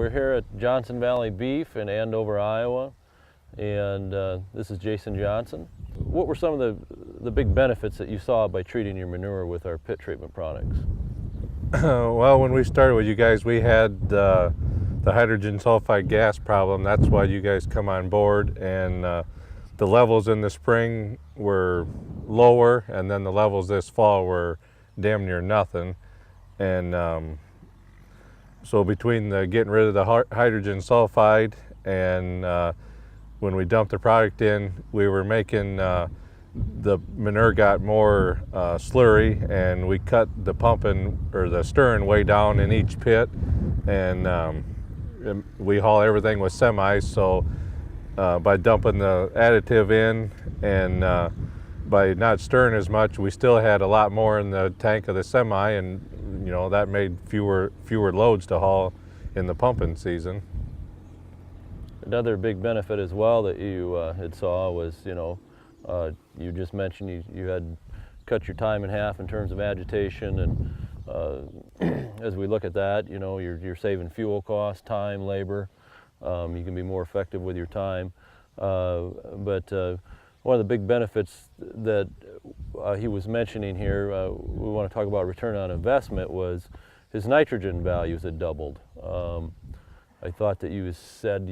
we're here at Johnson Valley Beef in Andover, Iowa, and this is Jason Johnson. What were some of the big benefits that you saw by treating your manure with our pit treatment products? Well, when we started with you guys, we had the hydrogen sulfide gas problem. That's why you guys come on board, and the levels in the spring were lower, and then the levels this fall were damn near nothing. And so between getting rid of the hydrogen sulfide and when we dumped the product in, we were making the manure got more slurry, and we cut the pumping or the stirring way down in each pit, and we haul everything with semis. So by dumping the additive in and by not stirring as much, we still had a lot more in the tank of the semi, and that made fewer loads to haul in the pumping season. Another big benefit as well that you had saw was, you just mentioned you had cut your time in half in terms of agitation, and as we look at that, you're saving fuel costs, time, labor. You can be more effective with your time. But one of the big benefits that he was mentioning here, we want to talk about return on investment, was his nitrogen values had doubled. I thought that you said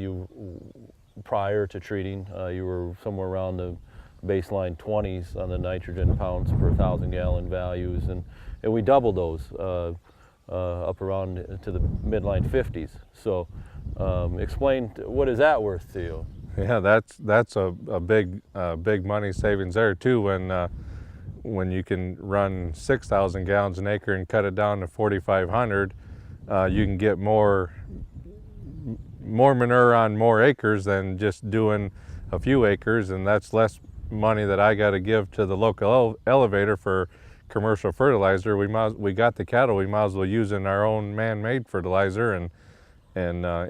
prior to treating, you were somewhere around the baseline 20s on the nitrogen pounds per 1,000-gallon values, and we doubled those up around to the midline 50s. So explain, what is that worth to you? Yeah, that's a big money savings there too. When you can run 6,000 gallons an acre and cut it down to 4,500, you can get more manure on more acres than just doing a few acres, and that's less money that I got to give to the local elevator for commercial fertilizer. We got the cattle, we might as well use in our own man-made fertilizer, and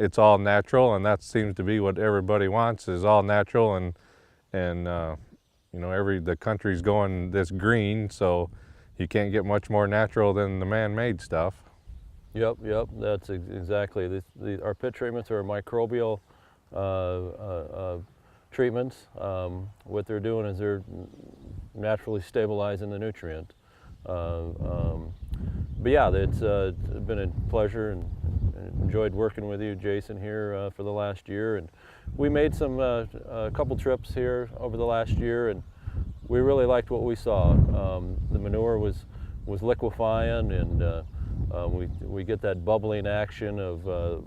it's all natural, and that seems to be what everybody wants, is all natural, and the country's going this green, so you can't get much more natural than the man-made stuff. Yep, that's exactly. Our pit treatments are microbial treatments. What they're doing is they're naturally stabilizing the nutrient. But yeah, it's been a pleasure, and enjoyed working with you, Jason, here for the last year. And we made a couple trips here over the last year, and we really liked what we saw. The manure was liquefying, and we get that bubbling action of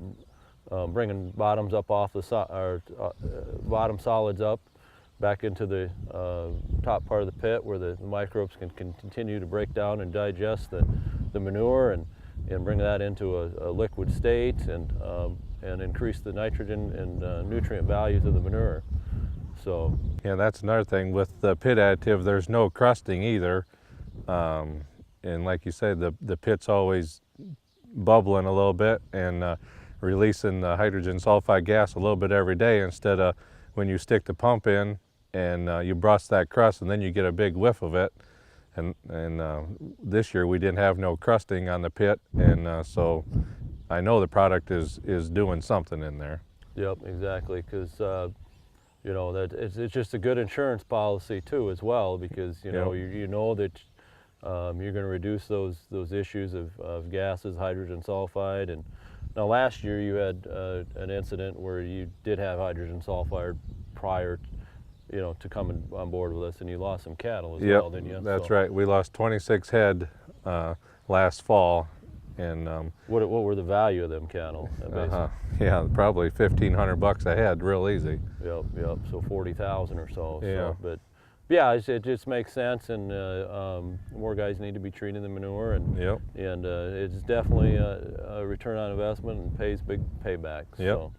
bringing bottoms up off the bottom solids up back into the top part of the pit, where the microbes can continue to break down and digest the manure and bring that into a liquid state, and increase the nitrogen and nutrient values of the manure. So yeah, that's another thing with the pit additive. There's no crusting either. And like you said, the pit's always bubbling a little bit and releasing the hydrogen sulfide gas a little bit every day, instead of when you stick the pump in and you bust that crust and then you get a big whiff of it. And this year we didn't have no crusting on the pit, and so I know the product is doing something in there. Yep, exactly, because that it's just a good insurance policy too as well, because you know that you're going to reduce those issues of gases, hydrogen sulfide. And now last year you had an incident where you did have hydrogen sulfide prior to coming on board with us, and you lost some cattle as well, didn't you? That's right. We lost 26 head last fall. And what were the value of them cattle? Yeah, probably $1,500 a head, real easy. Yep. So 40,000 or so. Yeah. But yeah, it just makes sense, and more guys need to be treating the manure, and it's definitely a return on investment and pays big paybacks. Yep. So.